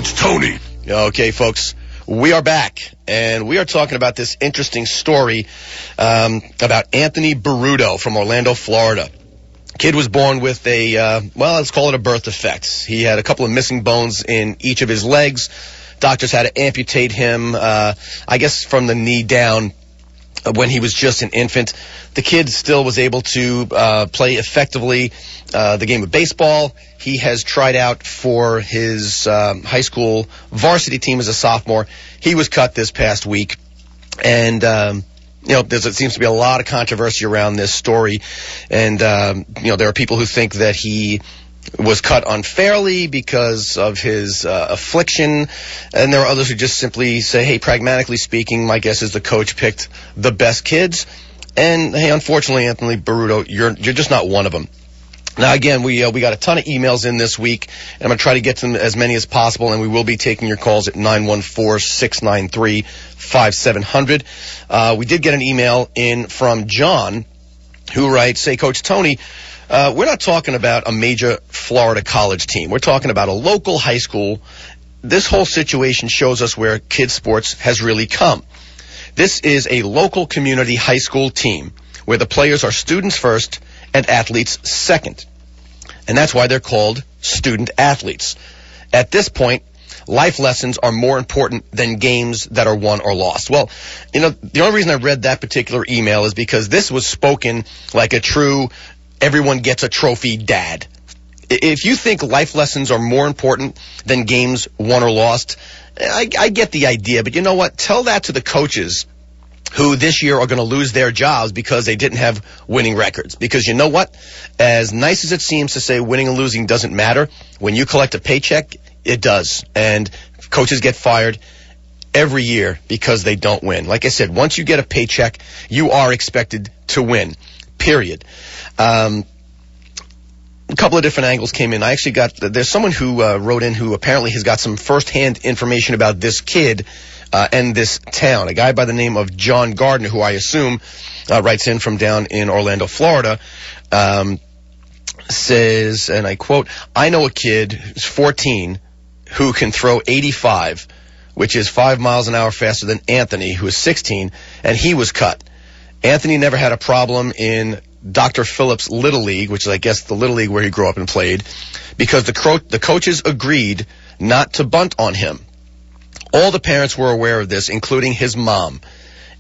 Coach Tony. Okay, folks, we are back, and we are talking about this interesting story about Anthony Burruto from Orlando, Florida. Kid was born with let's call it a birth defect. He had a couple of missing bones in each of his legs. Doctors had to amputate him, I guess from the knee down when he was just an infant. The kid still was able to play effectively the game of baseball. He has tried out for his high school varsity team as a sophomore. He was cut this past week, and there seems to be a lot of controversy around this story, and there are people who think that he was cut unfairly because of his affliction, and there are others who just simply say, hey, pragmatically speaking, my guess is the coach picked the best kids, and hey, unfortunately, Anthony Burruto, you're just not one of them. Now, again, we got a ton of emails in this week, and I'm going to try to get to them as many as possible, and we will be taking your calls at 914-693-5700. We did get an email in from John, who writes, "Say, Coach Tony, we're not talking about a major Florida college team. We're talking about a local high school. This whole situation shows us where kids' sports has really come. This is a local community high school team where the players are students first and athletes second. And that's why they're called student athletes. At this point, life lessons are more important than games that are won or lost." Well, the only reason I read that particular email is because this was spoken like a true everyone gets a trophy dad. If you think life lessons are more important than games won or lost, I get the idea, but you know what? Tell that to the coaches who this year are going to lose their jobs because they didn't have winning records. Because you know what? As nice as it seems to say winning and losing doesn't matter, when you collect a paycheck, it does. And coaches get fired every year because they don't win. Like I said, once you get a paycheck, you are expected to win, period. A couple of different angles came in. I actually there's someone who wrote in who apparently has got some firsthand information about this kid and this town. A guy by the name of John Gardner, who I assume writes in from down in Orlando, Florida, says, and I quote, "I know a kid who's 14 who can throw 85, which is 5 miles an hour faster than Anthony, who is 16, and he was cut. Anthony never had a problem in Dr. Phillips' Little League," which is, I guess, the Little League where he grew up and played, "because the coaches agreed not to bunt on him. All the parents were aware of this, including his mom.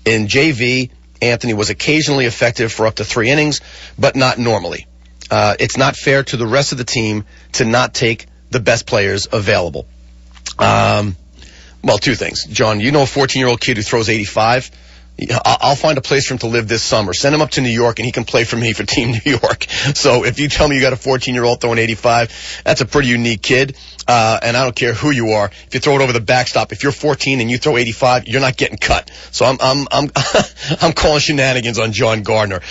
In JV, Anthony was occasionally effective for up to 3 innings, but not normally. It's not fair to the rest of the team to not take the best players available." Well, 2 things. John, you know a 14-year-old kid who throws 85? I'll find a place for him to live this summer. Send him up to New York, and he can play for me for Team New York. So if you tell me you got a 14-year-old throwing 85, that's a pretty unique kid. And I don't care who you are. If you throw it over the backstop, if you're 14 and you throw 85, you're not getting cut. So I'm I'm calling shenanigans on John Gardner.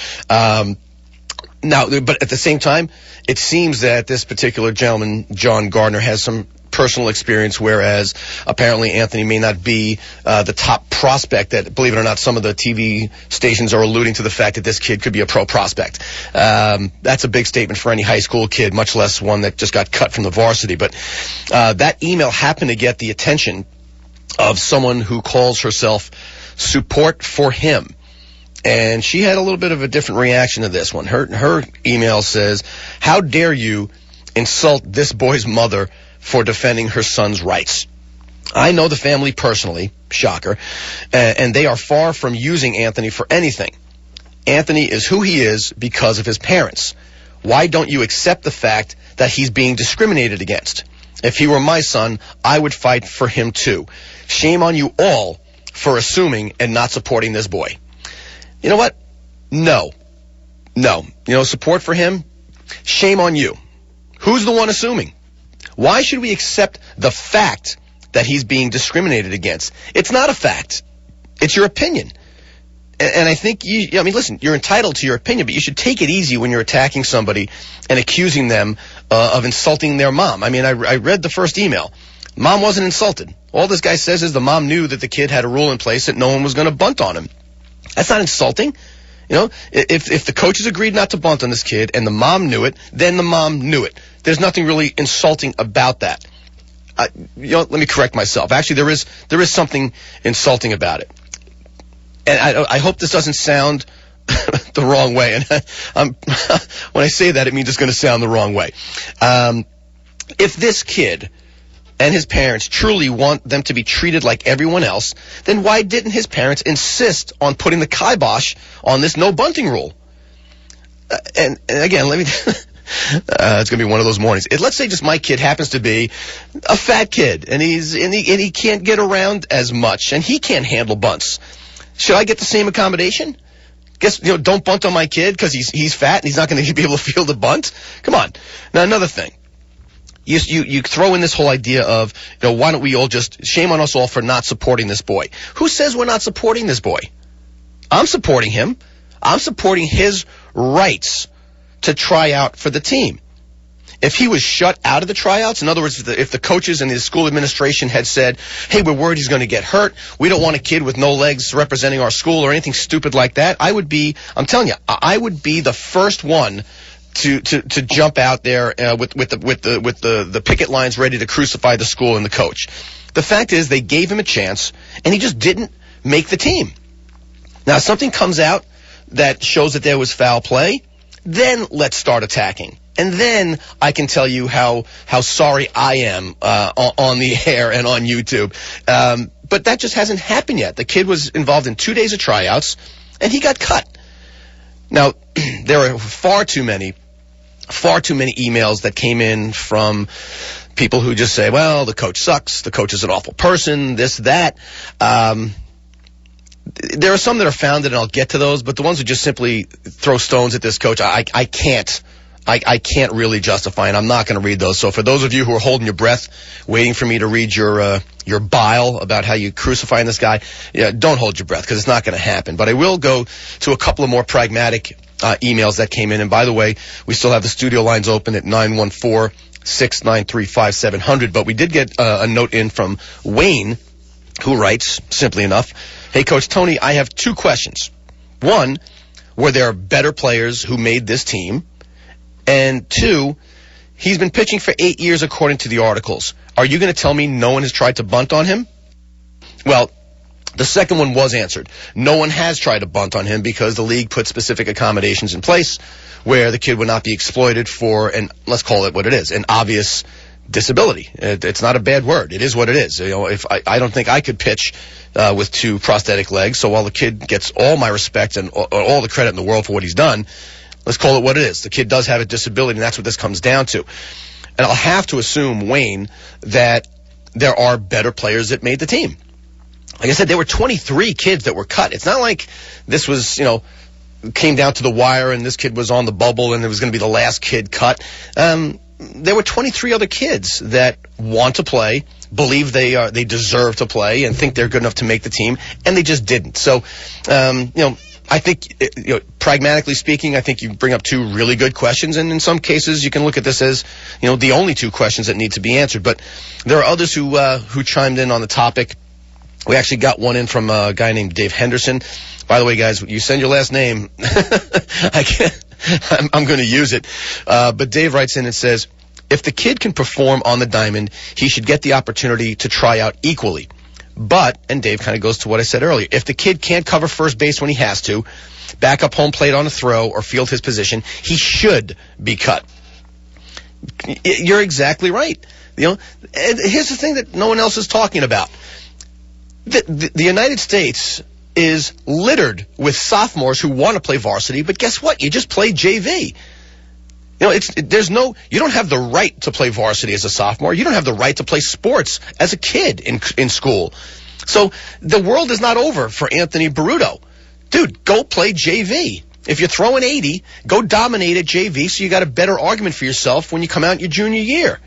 Now, but at the same time, it seems that this particular gentleman, John Gardner, has some personal experience, whereas apparently Anthony may not be the top prospect that, believe it or not, some of the TV stations are alluding to the fact that this kid could be a pro prospect. That's a big statement for any high school kid, much less one that just got cut from the varsity. But that email happened to get the attention of someone who calls herself Support for Him. And she had a little bit of a different reaction to this one. Her email says, "How dare you insult this boy's mother for defending her son's rights? I know the family personally," shocker, "and they are far from using Anthony for anything. Anthony is who he is because of his parents. Why don't you accept the fact that he's being discriminated against? If he were my son, I would fight for him too. Shame on you all for assuming and not supporting this boy." You know what? No. Support for him? Shame on you. Who's the one assuming? Why should we accept the fact that he's being discriminated against? It's not a fact. It's your opinion. And I think, listen, you're entitled to your opinion, but you should take it easy when you're attacking somebody and accusing them of insulting their mom. I mean, I read the first email. Mom wasn't insulted. All this guy says is the mom knew that the kid had a rule in place that no one was going to bunt on him. That's not insulting. If the coaches agreed not to bunt on this kid and the mom knew it, then the mom knew it. There's nothing really insulting about that. let me correct myself. Actually, there is something insulting about it. And I hope this doesn't sound the wrong way. And when I say that, it means it's going to sound the wrong way. If this kid and his parents truly want them to be treated like everyone else, then why didn't his parents insist on putting the kibosh on this no bunting rule? And again, let me... it's going to be one of those mornings. Let's say just my kid happens to be a fat kid, and he can't get around as much, and he can't handle bunts. Should I get the same accommodation? Don't bunt on my kid because he's fat and he's not going to be able to field a bunt? Come on. Now, another thing. You throw in this whole idea of, why don't we all just, shame on us all for not supporting this boy. Who says we're not supporting this boy? I'm supporting him. I'm supporting his rights to try out for the team. If he was shut out of the tryouts, in other words, if the coaches and his school administration had said, hey, we're worried he's going to get hurt, we don't want a kid with no legs representing our school or anything stupid like that, I'm telling you, I would be the first one to jump out there with the picket lines ready to crucify the school and the coach. The fact is, they gave him a chance, and he just didn't make the team. Now, if something comes out that shows that there was foul play, then let's start attacking. And then I can tell you how sorry I am on the air and on YouTube. But that just hasn't happened yet. The kid was involved in 2 days of tryouts, and he got cut. Now, there are far too many emails that came in from people who just say, well, the coach sucks, the coach is an awful person, this, that. There are some that are founded, and I'll get to those, but the ones who just simply throw stones at this coach, I can't really justify, and I'm not going to read those. So for those of you who are holding your breath, waiting for me to read your bile about how you crucifying this guy, don't hold your breath, because it's not going to happen. But I will go to a couple of more pragmatic emails that came in. And by the way, we still have the studio lines open at 914-693-5700. But we did get a note in from Wayne, who writes, simply enough, hey, Coach Tony, I have two questions. One, were there better players who made this team? And two, he's been pitching for 8 years according to the articles. Are you going to tell me no one has tried to bunt on him? Well, the second one was answered. No one has tried to bunt on him because the league put specific accommodations in place where the kid would not be exploited for, and let's call it what it is, an obvious disability. It's not a bad word. It is what it is. If I don't think I could pitch with two prosthetic legs, so while the kid gets all my respect and all the credit in the world for what he's done, let's call it what it is. The kid does have a disability, and that's what this comes down to. And I'll have to assume, Wayne, that there are better players that made the team. Like I said, there were 23 kids that were cut. It's not like this was, came down to the wire and this kid was on the bubble and it was going to be the last kid cut. There were 23 other kids that want to play, believe they deserve to play, and think they're good enough to make the team, and they just didn't. So, I think, pragmatically speaking, I think you bring up two really good questions, and in some cases you can look at this as, the only two questions that need to be answered. But there are others who chimed in on the topic. We actually got one in from a guy named Dave Henderson. By the way, guys, you send your last name. I'm going to use it. But Dave writes in and says, if the kid can perform on the diamond, he should get the opportunity to try out equally. But, and Dave kind of goes to what I said earlier, if the kid can't cover first base when he has to, back up home plate on a throw, or field his position, he should be cut. You're exactly right. And here's the thing that no one else is talking about. The United States is littered with sophomores who want to play varsity, but guess what? You just play JV. You don't have the right to play varsity as a sophomore. You don't have the right to play sports as a kid in school. So the world is not over for Anthony Burruto. Dude, go play JV. If you're throwing 80, go dominate at JV so you got a better argument for yourself when you come out in your junior year.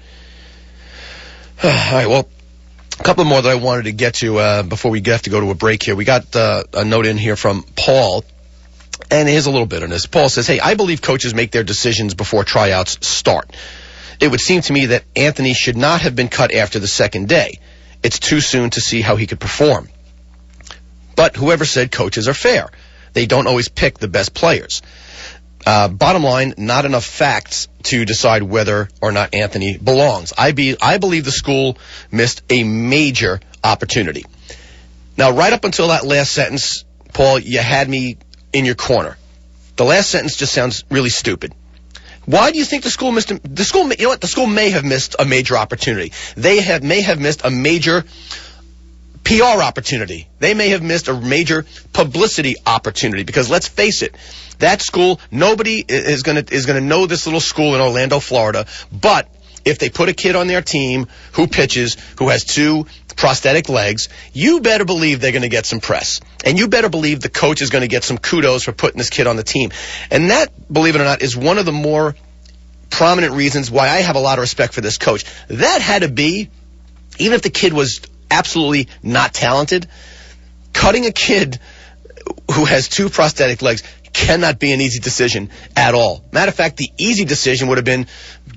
All right, well, a couple more that I wanted to get to before we have to go to a break here. We got a note in here from Paul, and here's a little bit on this. Paul says, hey, I believe coaches make their decisions before tryouts start. It would seem to me that Anthony should not have been cut after the second day. It's too soon to see how he could perform. But whoever said coaches are fair? They don't always pick the best players. Bottom line, not enough facts to decide whether or not Anthony belongs. I believe the school missed a major opportunity. Now, right up until that last sentence, Paul, you had me in your corner. The last sentence just sounds really stupid. Why do you think the school missed the school? You know what? The school may have missed a major opportunity. May have missed a major PR opportunity. They may have missed a major publicity opportunity, because let's face it, that school, nobody is going to know this little school in Orlando, Florida. But if they put a kid on their team who pitches, who has 2 prosthetic legs, you better believe they're going to get some press. And you better believe the coach is going to get some kudos for putting this kid on the team. And that, believe it or not, is one of the more prominent reasons why I have a lot of respect for this coach. That had to be, even if the kid was absolutely not talented, cutting a kid who has 2 prosthetic legs cannot be an easy decision at all. Matter of fact, the easy decision would have been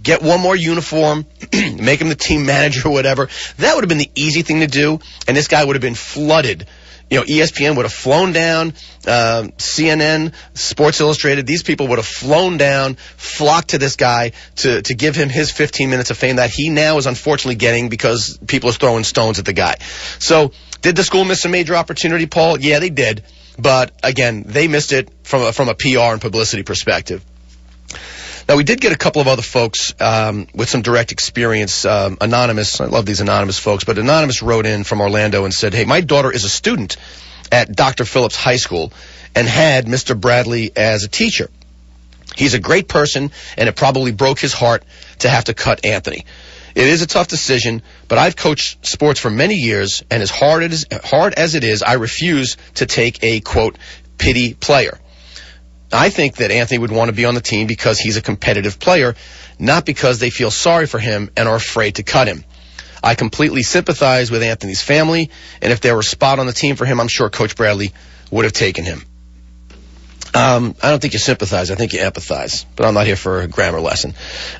get one more uniform, make him the team manager or whatever. That would have been the easy thing to do, and this guy would have been flooded. You know, ESPN would have flown down, CNN, Sports Illustrated, these people would have flown down, flocked to this guy to give him his 15 minutes of fame that he now is unfortunately getting because people are throwing stones at the guy. So, did the school miss a major opportunity, Paul? Yeah, they did. But, again, they missed it from a PR and publicity perspective. Now, we did get a couple of other folks with some direct experience. Anonymous, I love these anonymous folks, but Anonymous wrote in from Orlando and said, hey, my daughter is a student at Dr. Phillips High School and had Mr. Bradley as a teacher. He's a great person, and it probably broke his heart to have to cut Anthony. It is a tough decision, but I've coached sports for many years, and as hard as it is, I refuse to take a, quote, pity player. I think that Anthony would want to be on the team because he's a competitive player, not because they feel sorry for him and are afraid to cut him. I completely sympathize with Anthony's family, and if there were a spot on the team for him, I'm sure Coach Bradley would have taken him. I don't think you sympathize. I think you empathize. But I'm not here for a grammar lesson.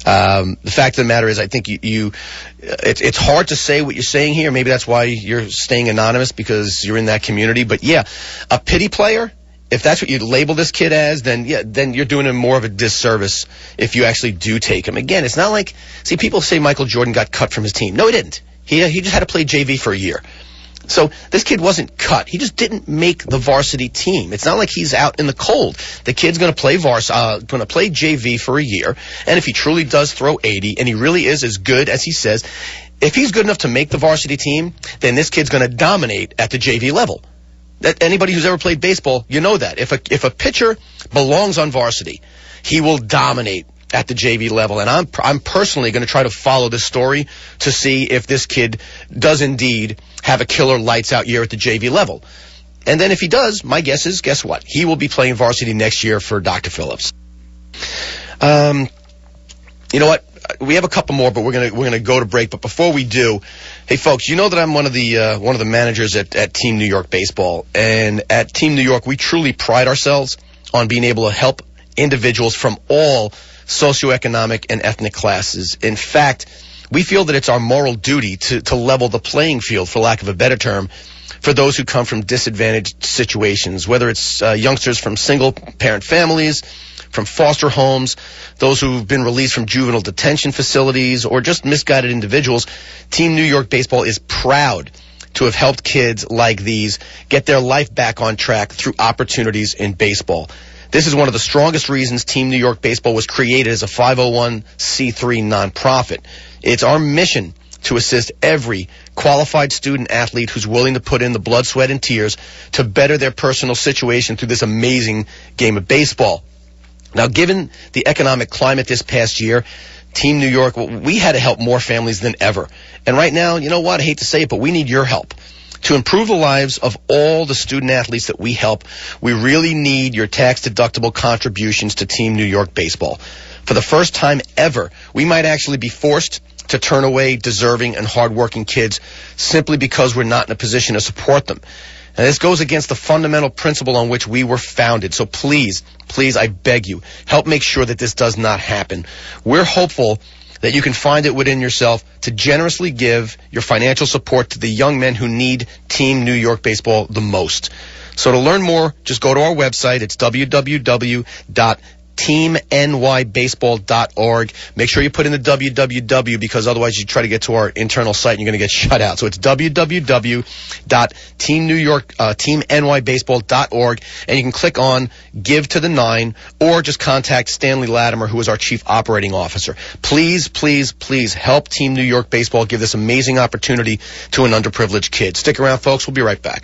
The fact of the matter is, I think it's hard to say what you're saying here. Maybe that's why you're staying anonymous, because you're in that community. But yeah, a pity player, if that's what you label this kid as, then you're doing him more of a disservice if you actually do take him. Again, it's not like, see, people say Michael Jordan got cut from his team. No, he didn't. He just had to play JV for a year. So this kid wasn't cut. He just didn't make the varsity team. It's not like he's out in the cold. The kid's going to play JV for a year, and if he truly does throw 80, and he really is as good as he says, if he's good enough to make the varsity team, then this kid's going to dominate at the JV level. That anybody who's ever played baseball, you know that. If a pitcher belongs on varsity, he will dominate at the JV level, and I'm personally going to try to follow this story to see if this kid does indeed have a killer lights-out year at the JV level. And then if he does, my guess is, guess what? He will be playing varsity next year for Dr. Phillips. You know what? We have a couple more, but we're gonna go to break. But before we do, hey folks, you know that I'm one of the managers at Team New York Baseball, and at Team New York we truly pride ourselves on being able to help individuals from all socioeconomic and ethnic classes. In fact, we feel that it's our moral duty to level the playing field, for lack of a better term, for those who come from disadvantaged situations, whether it's youngsters from single-parent families, from foster homes, those who've been released from juvenile detention facilities, or just misguided individuals. Team New York Baseball is proud to have helped kids like these get their life back on track through opportunities in baseball. This is one of the strongest reasons Team New York Baseball was created as a 501c3 nonprofit. It's our mission to assist every qualified student athlete who's willing to put in the blood, sweat, and tears to better their personal situation through this amazing game of baseball. Now, given the economic climate this past year, Team New York, we had to help more families than ever. And right now, you know what? I hate to say it, but we need your help. To improve the lives of all the student athletes that we help, we really need your tax-deductible contributions to Team New York Baseball. For the first time ever, we might actually be forced to turn away deserving and hardworking kids simply because we're not in a position to support them. And this goes against the fundamental principle on which we were founded. So please, I beg you, help make sure that this does not happen. We're hopeful that you can find it within yourself to generously give your financial support to the young men who need Team New York Baseball the most. So to learn more, just go to our website. It's www.tnybaseball.com. teamnybaseball.org. Make sure you put in the www, because otherwise you try to get to our internal site and you're going to get shut out. So it's www.teamnybaseball.org, and you can click on Give to the 9, or just contact Stanley Latimer, who is our Chief Operating Officer. Please, please, please help Team New York Baseball give this amazing opportunity to an underprivileged kid. Stick around, folks. We'll be right back.